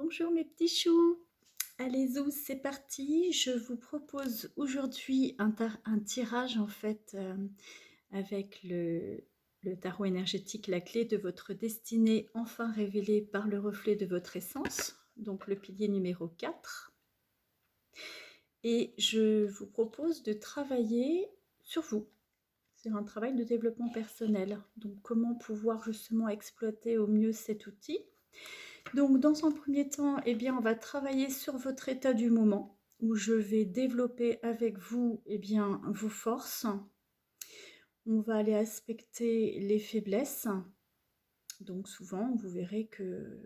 Bonjour mes petits choux, allez zou, c'est parti. Je vous propose aujourd'hui un tirage en fait avec le tarot énergétique, la clé de votre destinée enfin révélée par le reflet de votre essence, donc le pilier numéro 4. Et je vous propose de travailler sur vous. C'est un travail de développement personnel. Donc comment pouvoir justement exploiter au mieux cet outil. Donc, dans un premier temps, eh bien, on va travailler sur votre état du moment, où je vais développer avec vous, eh bien, vos forces. On va aller aspecter les faiblesses. Donc, souvent, vous verrez que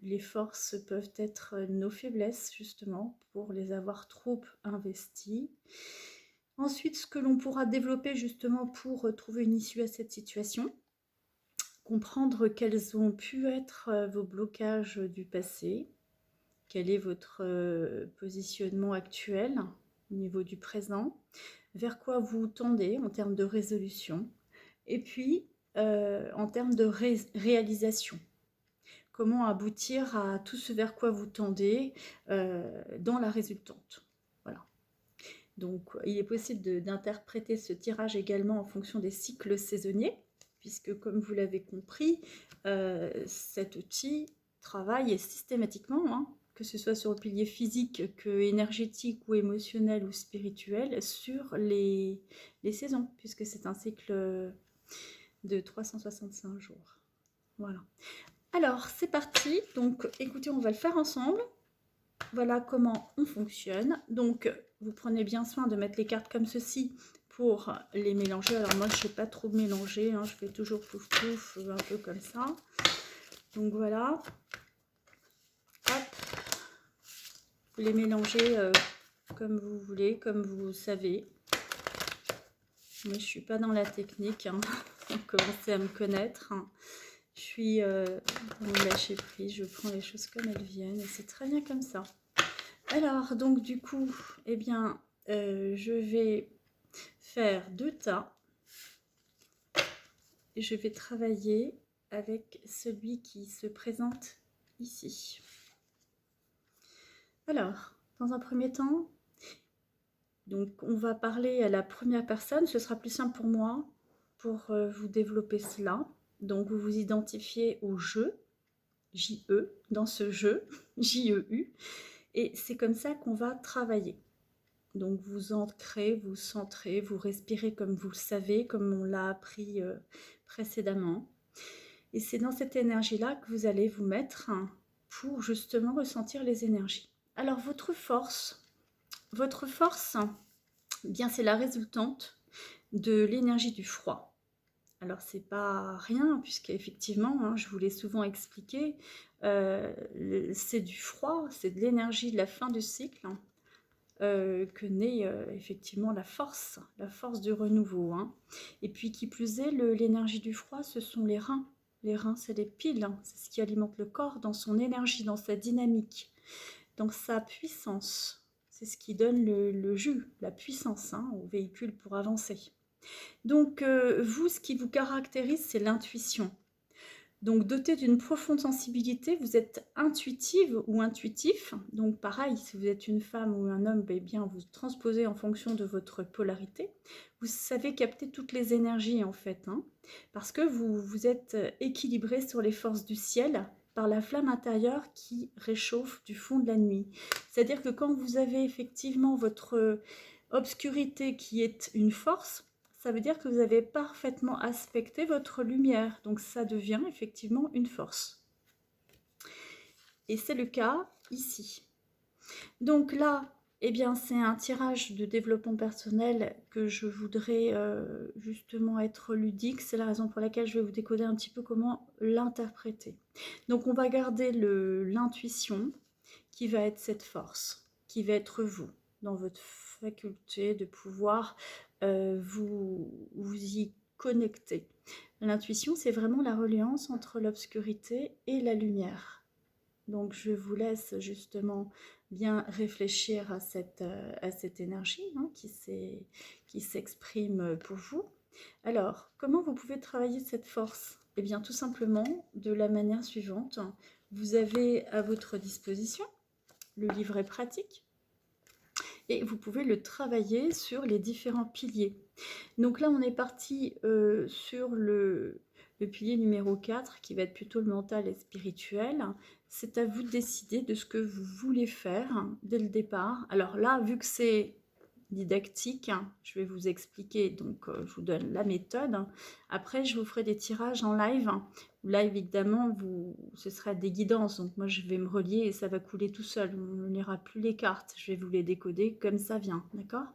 les forces peuvent être nos faiblesses, justement, pour les avoir trop investies. Ensuite, ce que l'on pourra développer, justement, pour trouver une issue à cette situation. Comprendre quels ont pu être vos blocages du passé. Quel est votre positionnement actuel au niveau du présent? Vers quoi vous tendez en termes de résolution? Et puis, en termes de réalisation. Comment aboutir à tout ce vers quoi vous tendez dans la résultante? Voilà. Donc, il est possible d'interpréter ce tirage également en fonction des cycles saisonniers, puisque comme vous l'avez compris, cet outil travaille systématiquement, hein, que ce soit sur le pilier physique, que énergétique ou émotionnel ou spirituel, sur les saisons, puisque c'est un cycle de 365 jours. Voilà. Alors, c'est parti. Donc, écoutez, on va le faire ensemble. Voilà comment on fonctionne. Donc, vous prenez bien soin de mettre les cartes comme ceci pour les mélanger. Alors moi, je ne sais pas trop mélanger, hein. Je fais toujours pouf pouf, un peu comme ça. Donc voilà. Hop. Vous les mélangez comme vous voulez, comme vous savez. Mais je ne suis pas dans la technique, hein. Vous commencez à me connaître, hein. Je suis dans le lâcher prise, je prends les choses comme elles viennent et c'est très bien comme ça. Alors, donc du coup, eh bien, je vais faire 2 tas et je vais travailler avec celui qui se présente ici. Alors, dans un premier temps, donc on va parler à la première personne, ce sera plus simple pour moi pour vous développer cela. Donc vous vous identifiez au jeu, J-E, dans ce jeu, J-E-U, et c'est comme ça qu'on va travailler. Donc vous ancrez, vous centrez, vous respirez comme vous le savez, comme on l'a appris précédemment. Et c'est dans cette énergie-là que vous allez vous mettre pour justement ressentir les énergies. Alors votre force, eh bien c'est la résultante de l'énergie du froid. Alors c'est pas rien puisqu'effectivement, hein, je vous l'ai souvent expliqué, c'est du froid, c'est de l'énergie de la fin du cycle. Que naît effectivement la force du renouveau, hein. Et puis qui plus est, l'énergie du froid, ce sont les reins. Les reins, c'est les piles, hein. C'est ce qui alimente le corps dans son énergie, dans sa dynamique, dans sa puissance. C'est ce qui donne le jus, la puissance, hein, au véhicule pour avancer. Donc vous, ce qui vous caractérise, c'est l'intuition. Donc, doté d'une profonde sensibilité, vous êtes intuitive ou intuitif. Donc, pareil, si vous êtes une femme ou un homme, eh bien, vous transposez en fonction de votre polarité. Vous savez capter toutes les énergies, en fait, hein, parce que vous êtes équilibré sur les forces du ciel par la flamme intérieure qui réchauffe du fond de la nuit. C'est-à-dire que quand vous avez effectivement votre obscurité qui est une force, ça veut dire que vous avez parfaitement aspecté votre lumière. Donc ça devient effectivement une force. Et c'est le cas ici. Donc là, eh bien, c'est un tirage de développement personnel que je voudrais justement être ludique. C'est la raison pour laquelle je vais vous décoder un petit peu comment l'interpréter. Donc on va garder l'intuition qui va être cette force, qui va être vous, dans votre faculté de pouvoir vous y connecter. L'intuition, c'est vraiment la reliance entre l'obscurité et la lumière. Donc je vous laisse justement bien réfléchir à cette énergie, hein, qui s'exprime pour vous. Alors, comment vous pouvez travailler cette force? Eh bien tout simplement de la manière suivante. vous avez à votre disposition le livret pratique et vous pouvez le travailler sur les différents piliers. Donc là, on est parti sur le pilier numéro 4 qui va être plutôt le mental et spirituel. C'est à vous de décider de ce que vous voulez faire dès le départ. Alors là, vu que c'est didactique, je vais vous expliquer, donc je vous donne la méthode. Après, je vous ferai des tirages en live. Là, évidemment, ce sera des guidances. Donc moi, je vais me relier et ça va couler tout seul. On ne lira plus les cartes. Je vais vous les décoder comme ça vient, d'accord ?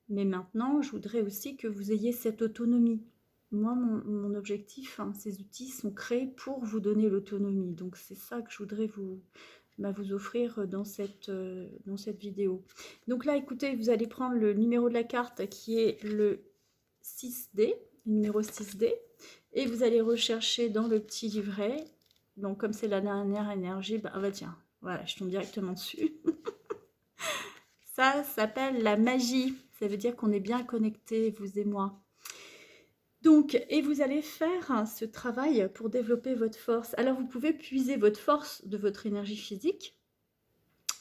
Mais maintenant, je voudrais aussi que vous ayez cette autonomie. Moi, mon objectif, ces outils sont créés pour vous donner l'autonomie. Donc, c'est ça que je voudrais vous offrir dans cette vidéo. Donc là, écoutez, vous allez prendre le numéro de la carte qui est le 6D, le numéro 6D, et vous allez rechercher dans le petit livret. Donc, comme c'est la dernière énergie, bah tiens, voilà, je tombe directement dessus. Ça s'appelle la magie. Ça veut dire qu'on est bien connectés, vous et moi. Donc, et vous allez faire ce travail pour développer votre force. Alors, vous pouvez puiser votre force de votre énergie physique,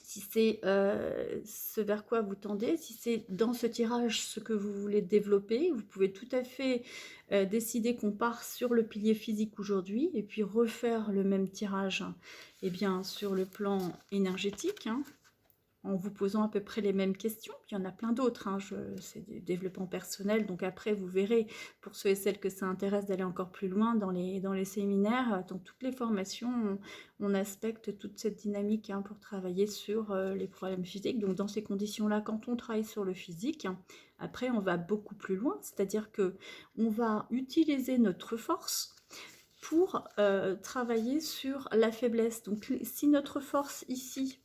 si c'est ce vers quoi vous tendez, si c'est dans ce tirage ce que vous voulez développer. Vous pouvez tout à fait décider qu'on part sur le pilier physique aujourd'hui et puis refaire le même tirage sur le plan énergétique, en vous posant à peu près les mêmes questions. Il y en a plein d'autres, c'est du développement personnel, donc après vous verrez, pour ceux et celles que ça intéresse d'aller encore plus loin dans les séminaires, dans toutes les formations, on aspecte toute cette dynamique pour travailler sur les problèmes physiques. Donc dans ces conditions-là, quand on travaille sur le physique, après on va beaucoup plus loin, c'est-à-dire que on va utiliser notre force pour travailler sur la faiblesse. Donc si notre force ici,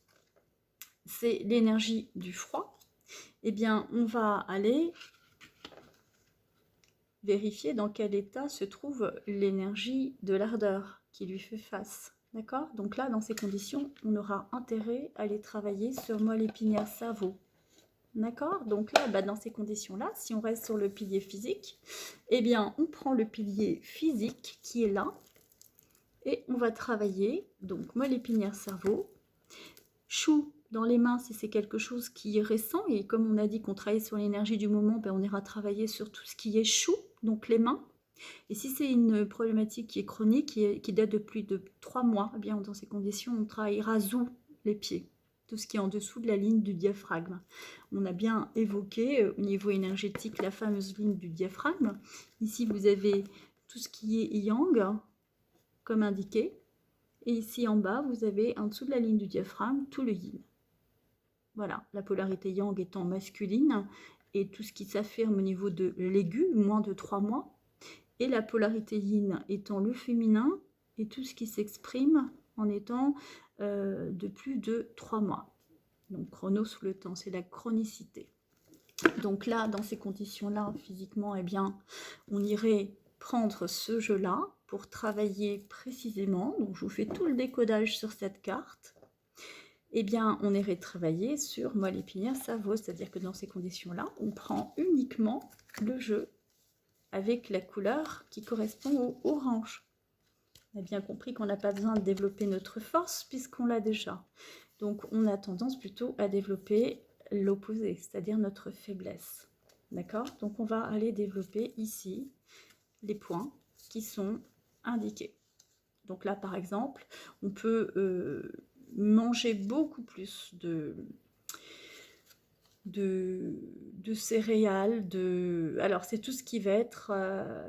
c'est l'énergie du froid, eh bien, on va aller vérifier dans quel état se trouve l'énergie de l'ardeur qui lui fait face. D'accord? Donc là, dans ces conditions, on aura intérêt à aller travailler sur moelle épinière cerveau. D'accord? Donc là, dans ces conditions-là, si on reste sur le pilier physique, eh bien, on prend le pilier physique qui est là et on va travailler, donc moelle épinière cerveau, chou dans les mains si c'est quelque chose qui est récent, et comme on a dit qu'on travaille sur l'énergie du moment, on ira travailler sur tout ce qui est chou, donc les mains. Et si c'est une problématique qui est chronique, qui date de plus de 3 mois, eh bien dans ces conditions, on travaillera zou les pieds, tout ce qui est en dessous de la ligne du diaphragme. On a bien évoqué au niveau énergétique la fameuse ligne du diaphragme. Ici, vous avez tout ce qui est yang, comme indiqué. Et ici en bas, vous avez en dessous de la ligne du diaphragme tout le yin. Voilà, la polarité yang étant masculine et tout ce qui s'affirme au niveau de l'aigu, moins de 3 mois, et la polarité yin étant le féminin et tout ce qui s'exprime en étant de plus de 3 mois. Donc chronos le temps, c'est la chronicité. Donc là, dans ces conditions-là, physiquement, eh bien, on irait prendre ce jeu-là pour travailler précisément. Donc je vous fais tout le décodage sur cette carte. Eh bien, on irait travailler sur moelle épinière cerveau, c'est-à-dire que dans ces conditions-là, on prend uniquement le jeu avec la couleur qui correspond au orange. On a bien compris qu'on n'a pas besoin de développer notre force puisqu'on l'a déjà. Donc, on a tendance plutôt à développer l'opposé, c'est-à-dire notre faiblesse. D'accord? Donc, on va aller développer ici les points qui sont indiqués. Donc là, par exemple, on peut manger beaucoup plus de céréales, alors c'est tout ce qui va être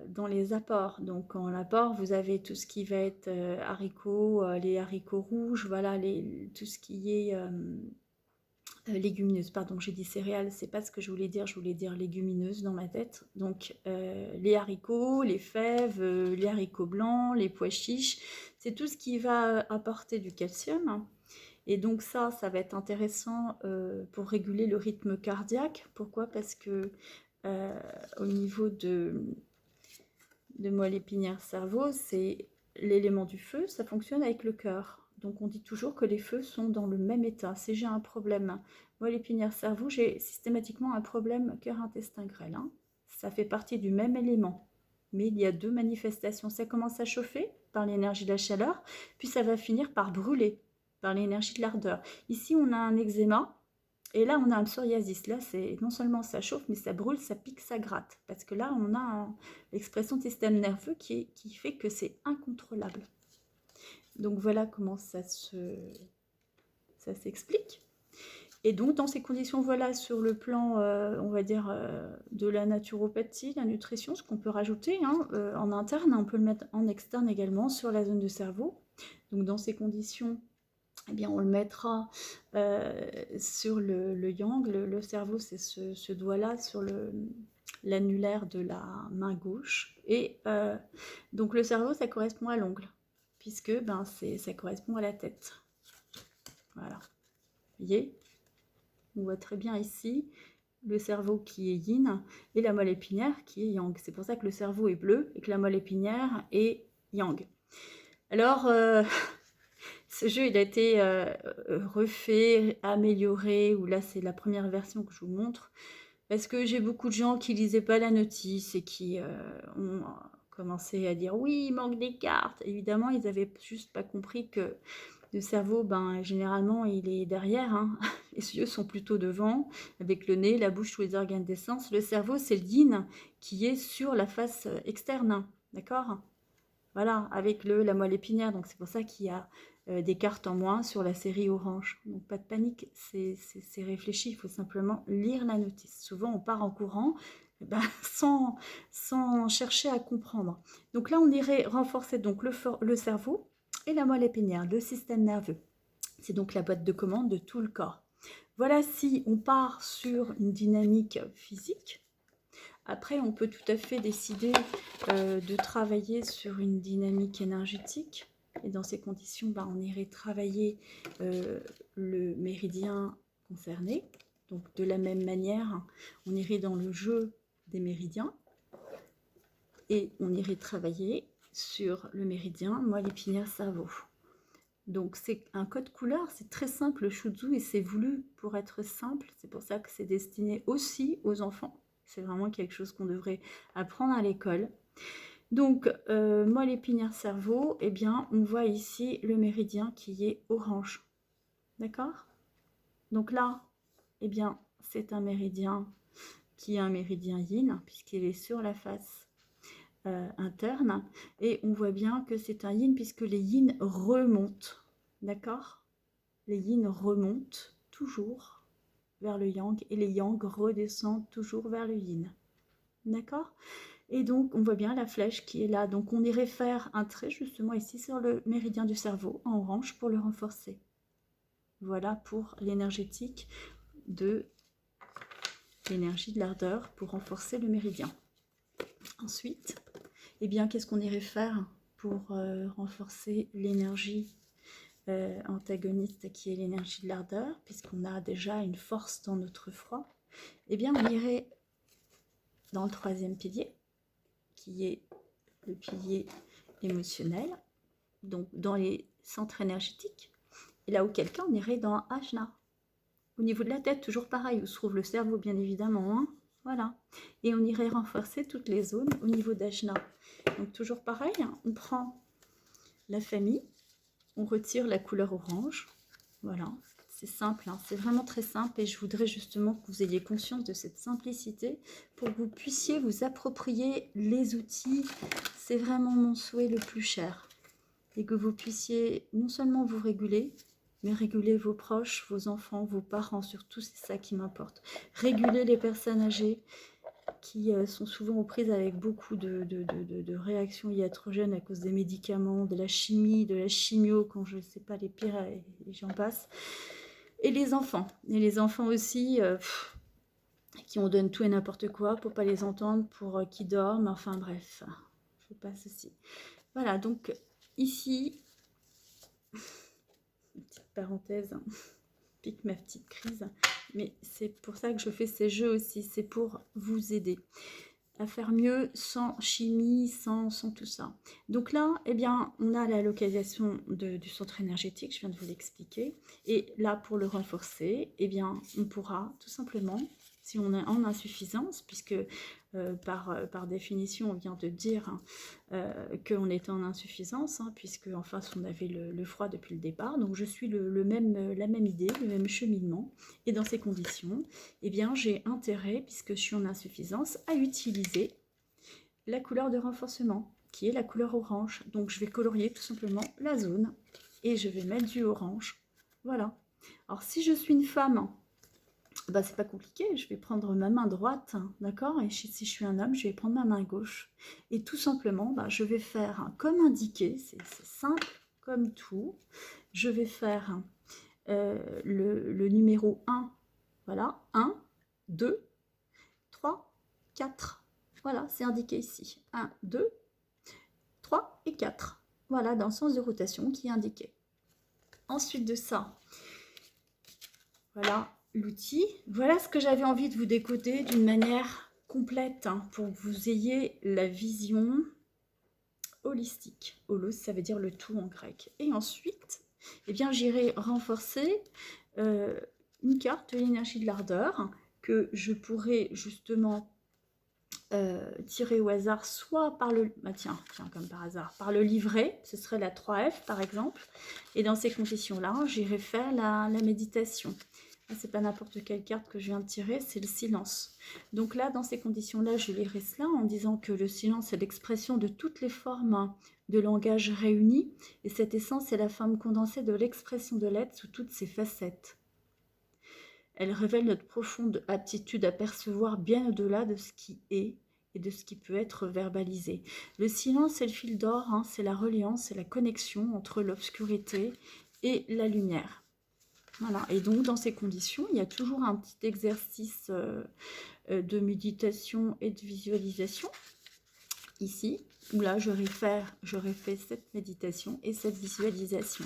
dans les apports. Donc en apport, vous avez tout ce qui va être haricots, les haricots rouges, voilà, tout ce qui est légumineuses, pardon, j'ai dit céréales, c'est pas ce que je voulais dire légumineuses dans ma tête. Donc les haricots, les fèves, les haricots blancs, les pois chiches, c'est tout ce qui va apporter du calcium. Et donc ça va être intéressant pour réguler le rythme cardiaque. Pourquoi? Parce que au niveau de moelle épinière cerveau, c'est l'élément du feu, ça fonctionne avec le cœur. Donc on dit toujours que les feux sont dans le même état. Si j'ai un problème moelle épinière cerveau, j'ai systématiquement un problème cœur intestin grêle. Ça fait partie du même élément. Mais il y a deux manifestations. Ça commence à chauffer, par l'énergie de la chaleur, puis ça va finir par brûler par l'énergie de l'ardeur. Ici, on a un eczéma, et là, on a un psoriasis. Là, c'est non seulement ça chauffe, mais ça brûle, ça pique, ça gratte. Parce que là, on a l'expression de système nerveux qui fait que c'est incontrôlable. Donc voilà comment ça s'explique. Et donc, dans ces conditions, voilà, sur le plan, on va dire, de la naturopathie, la nutrition, ce qu'on peut rajouter en interne, on peut le mettre en externe également sur la zone du cerveau. Donc, dans ces conditions, eh bien, on le mettra sur le yang. Le cerveau, c'est ce doigt-là sur l'annulaire de la main gauche. Et donc, le cerveau, ça correspond à l'ongle, puisque ça correspond à la tête. Voilà. Vous voyez ? On voit très bien ici le cerveau qui est yin et la moelle épinière qui est yang. C'est pour ça que le cerveau est bleu et que la moelle épinière est yang. Alors, ce jeu, il a été refait, amélioré, ou là, c'est la première version que je vous montre, parce que j'ai beaucoup de gens qui lisaient pas la notice et qui ont commencé à dire « oui, il manque des cartes ». Évidemment, ils n'avaient juste pas compris que le cerveau, généralement, il est derrière. Les yeux sont plutôt devant, avec le nez, la bouche, tous les organes des sens. Le cerveau, c'est le yin qui est sur la face externe, d'accord ? Voilà, avec la moelle épinière. Donc, c'est pour ça qu'il y a des cartes en moins sur la série orange. Donc, pas de panique, c'est réfléchi. Il faut simplement lire la notice. Souvent, on part en courant sans chercher à comprendre. Donc là, on irait renforcer donc le cerveau et la moelle épinière, le système nerveux. C'est donc la boîte de commande de tout le corps. Voilà si on part sur une dynamique physique. Après, on peut tout à fait décider de travailler sur une dynamique énergétique. Et dans ces conditions, on irait travailler le méridien concerné. Donc de la même manière, on irait dans le jeu des méridiens. Et on irait travailler sur le méridien moelle épinière cerveau. Donc c'est un code couleur, c'est très simple le Shutsu et c'est voulu pour être simple. C'est pour ça que c'est destiné aussi aux enfants. C'est vraiment quelque chose qu'on devrait apprendre à l'école. Donc moelle épinière cerveau, eh bien on voit ici le méridien qui est orange. D'accord? Donc là, eh bien c'est un méridien qui est un méridien yin puisqu'il est sur la face interne, et on voit bien que c'est un yin puisque les yin remontent, d'accord? Les yin remontent toujours vers le yang et les yang redescendent toujours vers le yin, d'accord? Et donc on voit bien la flèche qui est là, donc on irait faire un trait justement ici sur le méridien du cerveau en orange pour le renforcer. Voilà pour l'énergétique de l'énergie de l'ardeur pour renforcer le méridien. Ensuite, eh bien, qu'est-ce qu'on irait faire pour renforcer l'énergie antagoniste qui est l'énergie de l'ardeur, puisqu'on a déjà une force dans notre froid? Eh bien, on irait dans le troisième pilier, qui est le pilier émotionnel, donc dans les centres énergétiques. Et là où quelqu'un, on irait dans Ajna. Au niveau de la tête, toujours pareil, où se trouve le cerveau, bien évidemment, voilà. Et on irait renforcer toutes les zones au niveau d'Ajna. Donc toujours pareil, on prend la famille, on retire la couleur orange. Voilà, c'est simple, c'est vraiment très simple. Et je voudrais justement que vous ayez conscience de cette simplicité pour que vous puissiez vous approprier les outils. C'est vraiment mon souhait le plus cher. Et que vous puissiez non seulement vous réguler, mais réguler vos proches, vos enfants, vos parents, surtout c'est ça qui m'importe. Réguler les personnes âgées qui sont souvent aux prises avec beaucoup de réactions iatrogènes à cause des médicaments, de la chimie, de la chimio, quand je ne sais pas les pires, et j'en passe. Et les enfants aussi, qui on donne tout et n'importe quoi pour pas les entendre, pour qu'ils dorment, enfin bref, je passe aussi. Voilà, donc ici... petite parenthèse, pique ma petite crise, mais c'est pour ça que je fais ces jeux aussi, c'est pour vous aider à faire mieux sans chimie, sans tout ça. Donc là, eh bien, on a la localisation du centre énergétique, je viens de vous l'expliquer, et là, pour le renforcer, eh bien, on pourra tout simplement si on est en insuffisance, puisque par définition, on vient de dire qu'on est en insuffisance, puisque en face, on avait le froid depuis le départ. Donc, je suis la même idée, le même cheminement. Et dans ces conditions, eh bien, j'ai intérêt, puisque je suis en insuffisance, à utiliser la couleur de renforcement, qui est la couleur orange. Donc, je vais colorier tout simplement la zone et je vais mettre du orange. Voilà. Alors, si je suis une femme, bah, c'est pas compliqué, je vais prendre ma main droite, d'accord? Et si je suis un homme, je vais prendre ma main gauche. Et tout simplement, bah, je vais faire comme indiqué, c'est simple comme tout. Je vais faire le numéro 1, voilà, 1, 2, 3, 4. Voilà, c'est indiqué ici. 1, 2, 3 et 4. Voilà, dans le sens de rotation qui est indiqué. Ensuite de ça, voilà l'outil. Voilà ce que j'avais envie de vous décoder d'une manière complète pour que vous ayez la vision holistique. Holos, ça veut dire le tout en grec. Et ensuite, eh bien, j'irai renforcer une carte de l'énergie de l'ardeur que je pourrais justement tirer au hasard, soit par le... Bah tiens, comme par hasard, par le livret, ce serait la 3F par exemple. Et dans ces conditions-là, j'irai faire la méditation. C'est pas n'importe quelle carte que je viens de tirer, c'est le silence. Donc là, dans ces conditions-là, je lirai cela en disant que le silence est l'expression de toutes les formes de langage réunies, et cette essence est la forme condensée de l'expression de l'être sous toutes ses facettes. Elle révèle notre profonde aptitude à percevoir bien au-delà de ce qui est et de ce qui peut être verbalisé. Le silence, c'est le fil d'or, c'est la reliance, c'est la connexion entre l'obscurité et la lumière. Voilà, et donc dans ces conditions, il y a toujours un petit exercice de méditation et de visualisation, ici, où là j'aurais fait cette méditation et cette visualisation.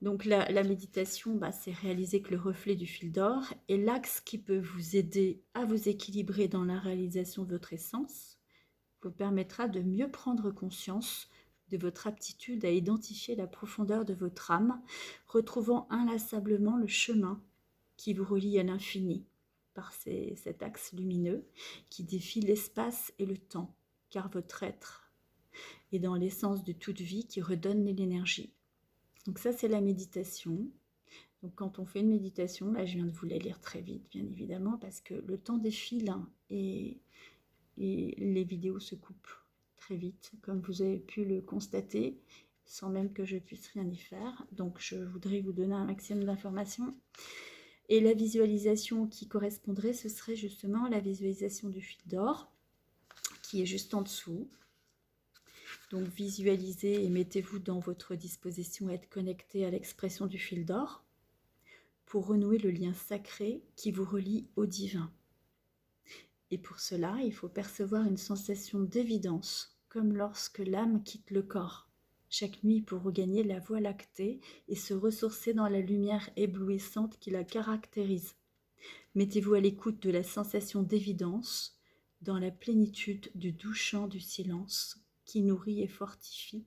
Donc la méditation, c'est réaliser que le reflet du fil d'or est l'axe qui peut vous aider à vous équilibrer dans la réalisation de votre essence, vous permettra de mieux prendre conscience de votre aptitude à identifier la profondeur de votre âme, retrouvant inlassablement le chemin qui vous relie à l'infini par cet axe lumineux qui défie l'espace et le temps, car votre être est dans l'essence de toute vie qui redonne l'énergie. Donc ça, c'est la méditation. Donc quand on fait une méditation, là je viens de vous la lire très vite, bien évidemment, parce que le temps défile et les vidéos se coupent très vite, comme vous avez pu le constater, sans même que je puisse rien y faire. Donc je voudrais vous donner un maximum d'informations. Et la visualisation qui correspondrait, ce serait justement la visualisation du fil d'or, qui est juste en dessous. Donc visualisez et mettez-vous dans votre disposition à être connecté à l'expression du fil d'or pour renouer le lien sacré qui vous relie au divin. Et pour cela, il faut percevoir une sensation d'évidence, comme lorsque l'âme quitte le corps, chaque nuit pour regagner la voie lactée et se ressourcer dans la lumière éblouissante qui la caractérise. Mettez-vous à l'écoute de la sensation d'évidence, dans la plénitude du doux chant du silence qui nourrit et fortifie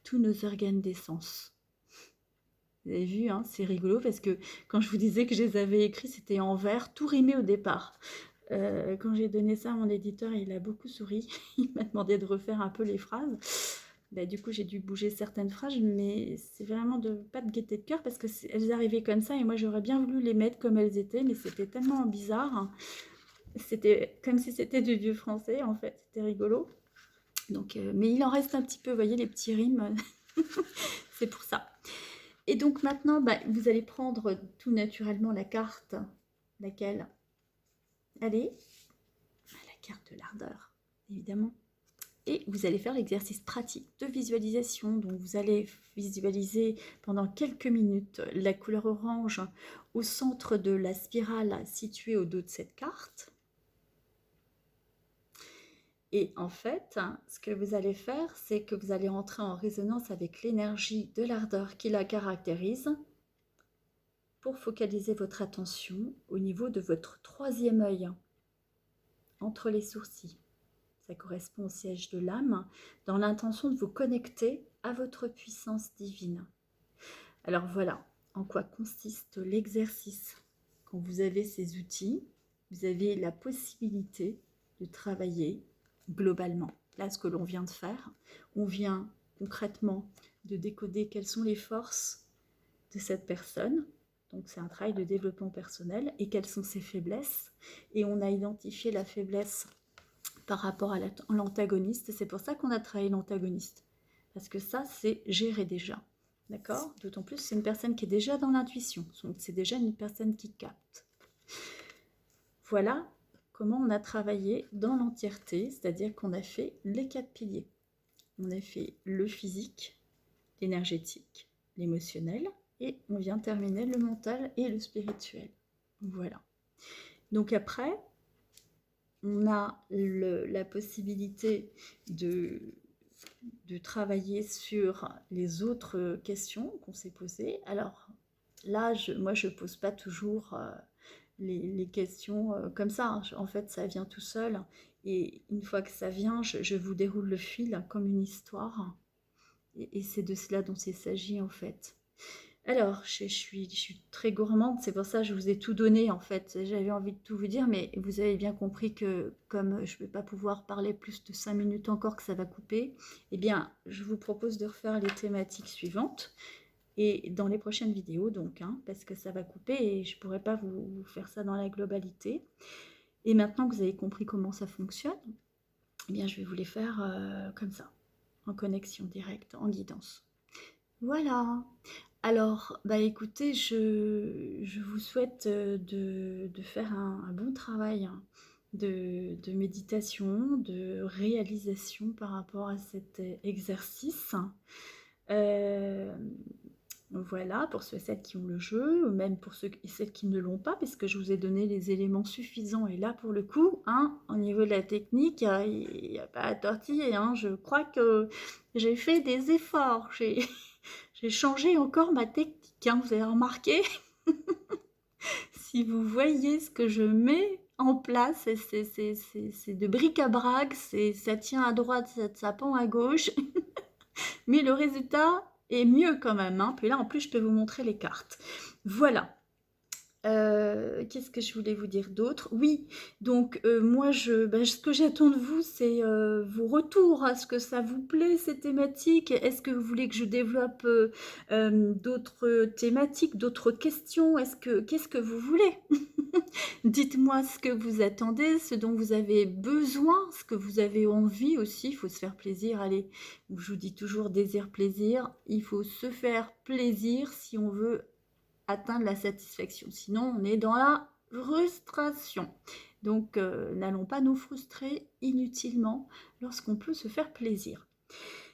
tous nos organes d'essence. Vous avez vu, c'est rigolo parce que quand je vous disais que je les avais écrits, c'était en vers, tout rimé au départ. Quand j'ai donné ça à mon éditeur, il a beaucoup souri. Il m'a demandé de refaire un peu les phrases. Du coup, j'ai dû bouger certaines phrases, mais c'est vraiment pas de gaieté de cœur parce qu'elles arrivaient comme ça et moi, j'aurais bien voulu les mettre comme elles étaient, mais c'était tellement bizarre. C'était comme si c'était du vieux français, en fait. C'était rigolo. Donc, mais il en reste un petit peu, vous voyez, les petits rimes. C'est pour ça. Et donc maintenant, vous allez prendre tout naturellement la carte, laquelle? Allez, la carte de l'ardeur, évidemment. Et vous allez faire l'exercice pratique de visualisation. Donc vous allez visualiser pendant quelques minutes la couleur orange au centre de la spirale située au dos de cette carte. Et en fait, ce que vous allez faire, c'est que vous allez entrer en résonance avec l'énergie de l'ardeur qui la caractérise pour focaliser votre attention au niveau de votre troisième œil, entre les sourcils. Ça correspond au siège de l'âme, dans l'intention de vous connecter à votre puissance divine. Alors voilà en quoi consiste l'exercice quand vous avez ces outils. vous avez la possibilité de travailler globalement. Là, ce que l'on vient de faire, on vient concrètement de décoder quelles sont les forces de cette personne. Donc, c'est un travail de développement personnel. Et quelles sont ses faiblesses. Et on a identifié la faiblesse par rapport à l'antagoniste. C'est pour ça qu'on a travaillé l'antagoniste. Parce que ça, c'est gérer déjà. D'accord? D'autant plus, c'est une personne qui est déjà dans l'intuition. Donc, c'est déjà une personne qui capte. Voilà comment on a travaillé dans l'entièreté, c'est-à-dire qu'on a fait les 4 piliers. On a fait le physique, l'énergétique, l'émotionnel, et on vient terminer le mental et le spirituel. Voilà. Donc après, on a la possibilité de travailler sur les autres questions qu'on s'est posées. Alors là, moi, je ne pose pas toujours les questions comme ça. Hein. En fait, ça vient tout seul. Et une fois que ça vient, je vous déroule le fil comme une histoire. Et c'est de cela dont il s'agit en fait. Alors, je suis très gourmande, c'est pour ça que je vous ai tout donné en fait. J'avais envie de tout vous dire, mais vous avez bien compris que comme je ne vais pas pouvoir parler plus de 5 minutes encore, que ça va couper, eh bien, je vous propose de refaire les thématiques suivantes. Et dans les prochaines vidéos, donc, hein, parce que ça va couper et je ne pourrai pas vous faire ça dans la globalité. Et maintenant que vous avez compris comment ça fonctionne, eh bien, je vais vous les faire comme ça, en connexion directe, en guidance. Voilà. Alors, bah écoutez, je vous souhaite de faire un bon travail de méditation, de réalisation par rapport à cet exercice. Voilà, pour ceux et celles qui ont le jeu, ou même pour ceux et celles qui ne l'ont pas, parce que je vous ai donné les éléments suffisants. Et là, pour le coup, hein, au niveau de la technique, il n'y a pas à tortiller. Hein, je crois que j'ai fait des efforts. J'ai changé encore ma technique. Hein, vous avez remarqué? Si vous voyez ce que je mets en place, c'est de bric-à-brac, ça tient à droite, ça pend à gauche. Mais le résultat est mieux quand même. Hein. Puis là, en plus, je peux vous montrer les cartes. Voilà. Qu'est-ce que je voulais vous dire d'autre? Oui, donc moi, ce que j'attends de vous, c'est vos retours. Est-ce que ça vous plaît, ces thématiques? Est-ce que vous voulez que je développe d'autres thématiques, d'autres questions? Qu'est-ce que vous voulez? Dites-moi ce que vous attendez, ce dont vous avez besoin, ce que vous avez envie aussi. Il faut se faire plaisir. Allez, je vous dis toujours désir, plaisir. Il faut se faire plaisir si on veut atteindre la satisfaction. Sinon, on est dans la frustration. Donc, n'allons pas nous frustrer inutilement lorsqu'on peut se faire plaisir.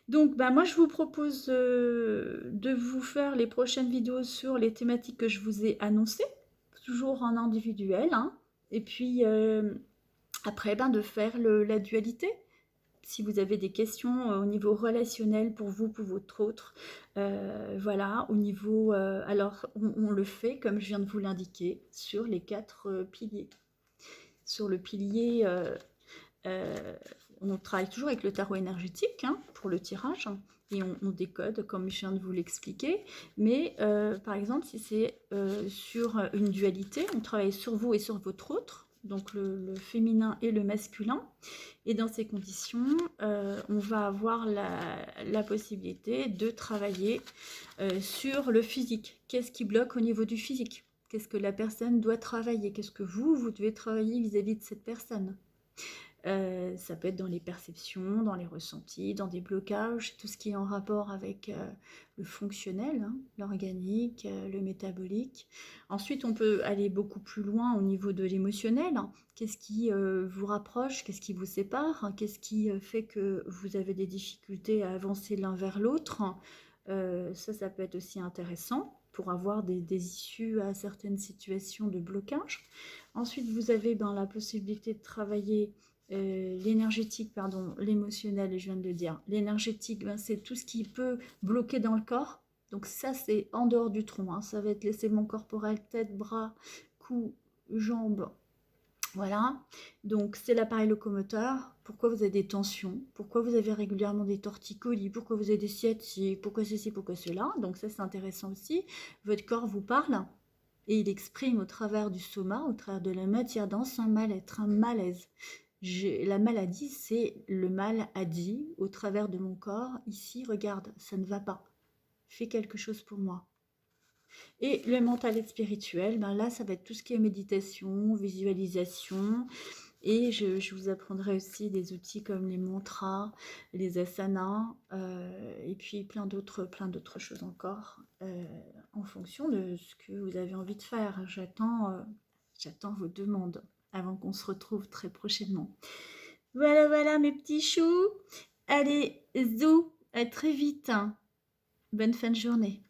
Donc, moi, je vous propose de vous faire les prochaines vidéos sur les thématiques que je vous ai annoncées, toujours en individuel. Hein. Et puis, après, de faire la dualité. Si vous avez des questions au niveau relationnel pour vous, pour votre autre, voilà, au niveau... alors, on le fait, comme je viens de vous l'indiquer, sur les 4 piliers. Sur le pilier, on travaille toujours avec le tarot énergétique hein, pour le tirage, et on décode, comme je viens de vous l'expliquer. Mais, par exemple, si c'est sur une dualité, on travaille sur vous et sur votre autre, donc le féminin et le masculin. Et dans ces conditions, on va avoir la possibilité de travailler sur le physique. Qu'est-ce qui bloque au niveau du physique? Qu'est-ce que la personne doit travailler? Qu'est-ce que vous devez travailler vis-à-vis de cette personne? Ça peut être dans les perceptions, dans les ressentis, dans des blocages, tout ce qui est en rapport avec le fonctionnel, hein, l'organique, le métabolique. Ensuite, on peut aller beaucoup plus loin au niveau de l'émotionnel. Hein. Qu'est-ce qui vous rapproche? Qu'est-ce qui vous sépare? Qu'est-ce qui fait que vous avez des difficultés à avancer l'un vers l'autre? Ça peut être aussi intéressant pour avoir des issues à certaines situations de blocage. Ensuite, vous avez la possibilité de travailler l'énergétique, pardon, l'émotionnel, je viens de le dire. L'énergétique, c'est tout ce qui peut bloquer dans le corps. Donc ça, c'est en dehors du tronc. Hein. Ça va être les segments corporels, tête, bras, cou, jambes. Voilà. Donc c'est l'appareil locomoteur. Pourquoi vous avez des tensions? Pourquoi vous avez régulièrement des torticolis? Pourquoi vous avez des sciatiques? Pourquoi ceci? Pourquoi cela? Donc ça, c'est intéressant aussi. Votre corps vous parle. Et il exprime au travers du soma, au travers de la matière dense, un mal-être, un malaise. La maladie, c'est le mal a dit au travers de mon corps. Ici, regarde, ça ne va pas. Fais quelque chose pour moi. Et le mental et spirituel, ben là, ça va être tout ce qui est méditation, visualisation. Et je vous apprendrai aussi des outils comme les mantras, les asanas, et puis plein d'autres choses encore, en fonction de ce que vous avez envie de faire. J'attends vos demandes avant qu'on se retrouve très prochainement. Voilà, voilà mes petits choux. Allez, zou, à très vite. Bonne fin de journée.